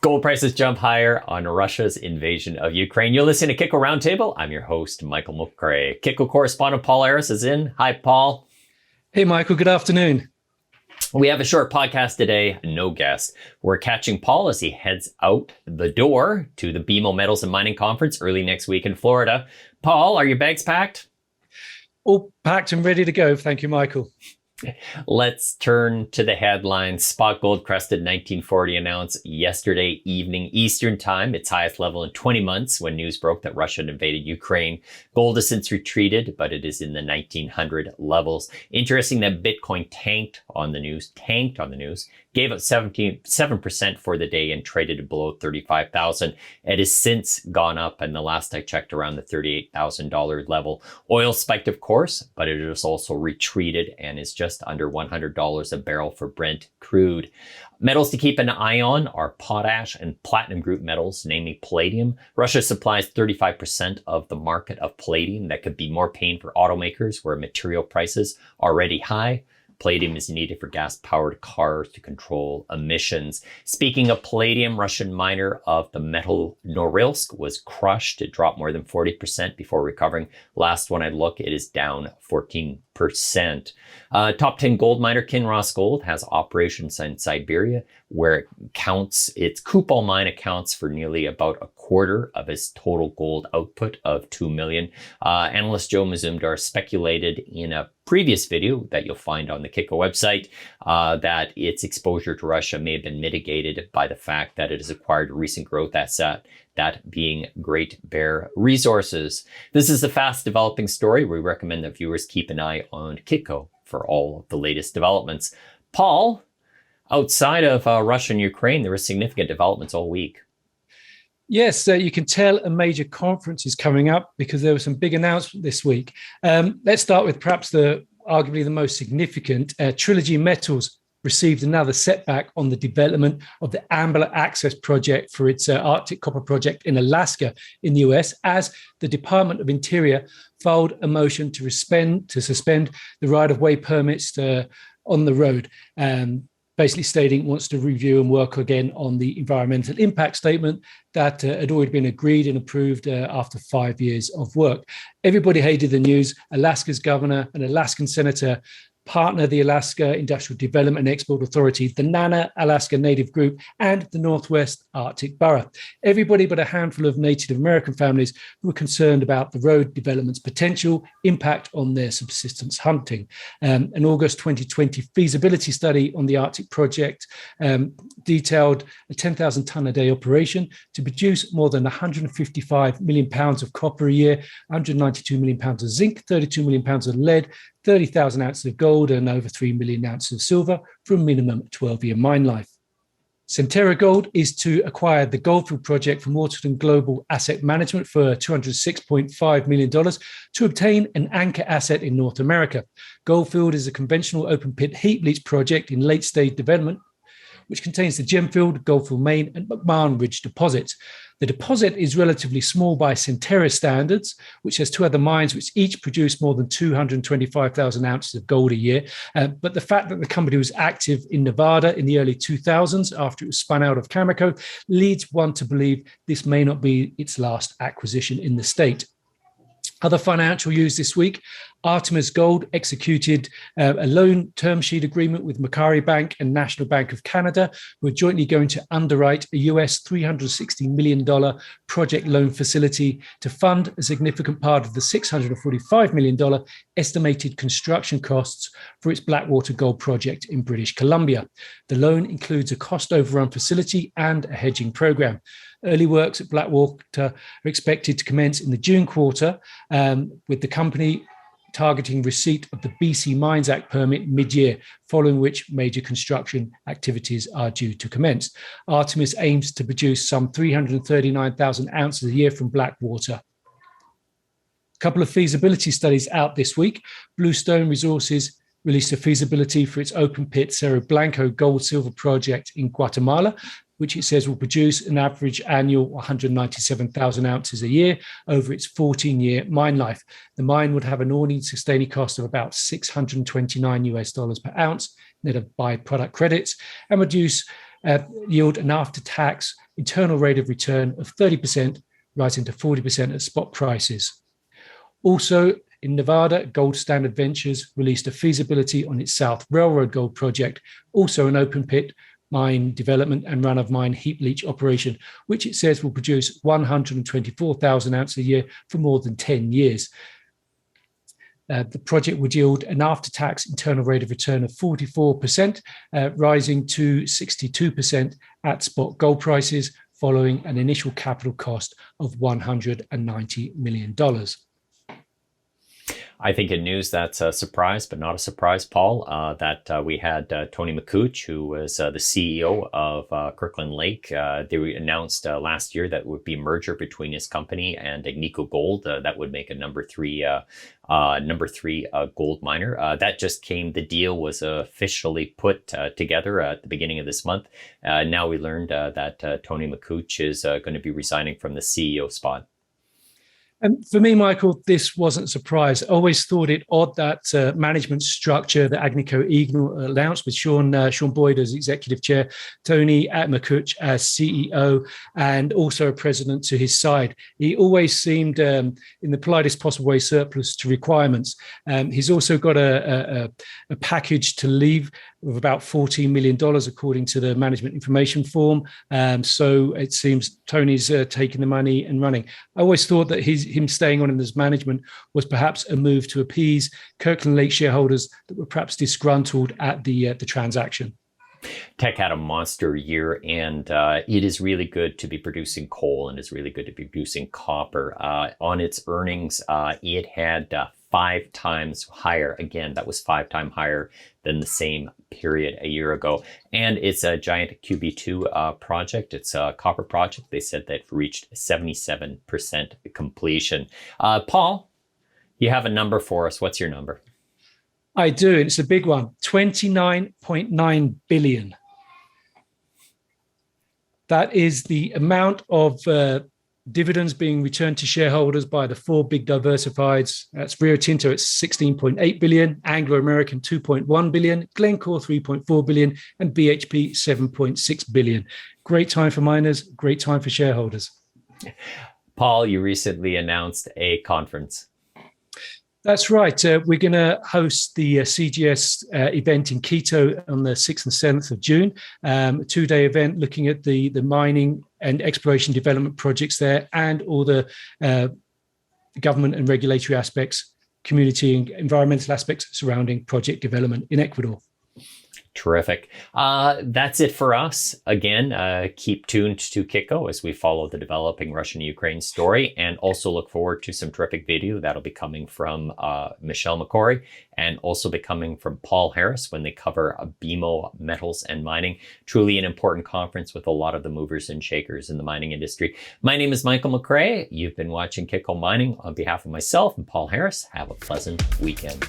Gold prices jump higher on Russia's invasion of Ukraine. You're listening to Kitco Roundtable. I'm your host, Michael McCrae. Kitco correspondent Paul Harris is in. Hi, Paul. Hey, Michael. Good afternoon. We have a short podcast today, no guest. We're catching Paul as he heads out the door to the BMO Metals and Mining Conference early next week in Florida. Paul, are your bags packed? All packed and ready to go. Thank you, Michael. Let's turn to the headlines. Spot gold crested 1940 an ounce yesterday evening Eastern time, its highest level in 20 months when news broke that Russia had invaded Ukraine. Gold has since retreated, but it is in the 1900 levels. Interesting that Bitcoin tanked on the news, gave up 7% for the day and traded below 35,000. It has since gone up, and the last I checked, around the $38,000 level. Oil spiked, of course, but it has also retreated and is just under $100 a barrel for Brent crude. Metals to keep an eye on are potash and platinum group metals, namely palladium. Russia supplies 35% of the market of palladium. That could be more pain for automakers where material prices are already high. Palladium is needed for gas-powered cars to control emissions. Speaking of palladium, Russian miner of the metal Norilsk was crushed. It dropped more than 40% before recovering. Last one I looked, it is down 14%. Top 10 gold miner Kinross Gold has operations in Siberia, where its Kupol mine accounts for nearly about a quarter of its total gold output of 2 million. Analyst Joe Mazumdar speculated in a previous video that you'll find on the Kitco website that its exposure to Russia may have been mitigated by the fact that it has acquired a recent growth asset, that being Great Bear Resources. This is a fast developing story. We recommend that viewers keep an eye on Kitco for all of the latest developments. Paul, outside of Russia and Ukraine, there were significant developments all week. Yes, you can tell a major conference is coming up because there were some big announcements this week. Let's start with perhaps arguably the most significant. Trilogy Metals received another setback on the development of the Ambler Access project for its Arctic copper project in Alaska in the US, as the Department of Interior filed a motion to suspend the right-of-way permits on the road. Basically stating it wants to review and work again on the environmental impact statement that had already been agreed and approved after 5 years of work. Everybody hated the news. Alaska's governor, an Alaskan senator, partner, the Alaska Industrial Development and Export Authority, the NANA Alaska Native Group, and the Northwest Arctic Borough. Everybody but a handful of Native American families who were concerned about the road development's potential impact on their subsistence hunting. An August 2020 feasibility study on the Arctic project detailed a 10,000 tonne a day operation to produce more than 155 million pounds of copper a year, 192 million pounds of zinc, 32 million pounds of lead, 30,000 ounces of gold and over 3 million ounces of silver for a minimum 12-year mine life. Centerra Gold is to acquire the Goldfield project from Waterton Global Asset Management for $206.5 million to obtain an anchor asset in North America. Goldfield is a conventional open pit heap leach project in late stage development, which contains the Gemfield, Goldfield Main and McMahon Ridge deposits. The deposit is relatively small by Centerra standards, which has two other mines which each produce more than 225,000 ounces of gold a year. But the fact that the company was active in Nevada in the early 2000s after it was spun out of Cameco leads one to believe this may not be its last acquisition in the state. Other financial news this week: Artemis Gold executed a loan term sheet agreement with McCrae Bank and National Bank of Canada, who are jointly going to underwrite a US $360 million project loan facility to fund a significant part of the $645 million estimated construction costs for its Blackwater Gold project in British Columbia. The loan includes a cost overrun facility and a hedging program. Early works at Blackwater are expected to commence in the June quarter, with the company targeting receipt of the BC Mines Act permit mid-year, following which major construction activities are due to commence. Artemis aims to produce some 339,000 ounces a year from Blackwater. A couple of feasibility studies out this week. Bluestone Resources released a feasibility for its open pit Cerro Blanco gold-silver project in Guatemala, which it says will produce an average annual 197,000 ounces a year over its 14-year mine life. The mine would have an all-in sustaining cost of about $629 per ounce, net of byproduct credits, and would yield an after-tax internal rate of return of 30%, rising to 40% at spot prices. Also, in Nevada, Gold Standard Ventures released a feasibility on its South Railroad Gold project, also an open pit mine development and run-of-mine heap leach operation, which it says will produce 124,000 ounces a year for more than 10 years. The project would yield an after-tax internal rate of return of 44%, rising to 62% at spot gold prices, following an initial capital cost of $190 million. I think in news that's a surprise, but not a surprise, Paul, that we had Tony McCooch, who was the CEO of Kirkland Lake. They announced last year that would be a merger between his company and Agnico Gold. That would make a number three gold miner. That just came, the deal was officially put together at the beginning of this month. Now we learned that Tony McCooch is going to be resigning from the CEO spot. And for me, Michael, this wasn't a surprise. I always thought it odd that management structure that Agnico Eagle announced with Sean Boyd as executive chair, Tony McCooch as CEO, and also a president to his side. He always seemed, in the politest possible way, surplus to requirements. He's also got a package to leave of about $14 million, according to the management information form. So it seems Tony's taking the money and running. I always thought that him staying on in this management was perhaps a move to appease Kirkland Lake shareholders that were perhaps disgruntled at the transaction. Teck had a monster year, and it is really good to be producing coal, and it's really good to be producing copper. On its earnings, it had 5 times higher. Again, that was 5 times higher than the same period a year ago. And it's a giant QB2 project. It's a copper project. They said they've reached 77% completion. Paul, you have a number for us. What's your number? I do. It's a big one. 29.9 billion. That is the amount of dividends being returned to shareholders by the 4 big diversifieds. That's Rio Tinto at 16.8 billion, Anglo American 2.1 billion, Glencore 3.4 billion, and BHP 7.6 billion. Great time for miners, great time for shareholders. Paul, you recently announced a conference. That's right. We're going to host the CGS event in Quito on the 6th and 7th of June, a 2-day event looking at the mining and exploration development projects there and all the government and regulatory aspects, community and environmental aspects surrounding project development in Ecuador. Terrific. That's it for us. Again, keep tuned to Kitco as we follow the developing Russian-Ukraine story, and also look forward to some terrific video that'll be coming from Michelle McCrae, and also be coming from Paul Harris when they cover BMO Metals and Mining. Truly an important conference with a lot of the movers and shakers in the mining industry. My name is Michael McCrae. You've been watching Kitco Mining. On behalf of myself and Paul Harris, have a pleasant weekend.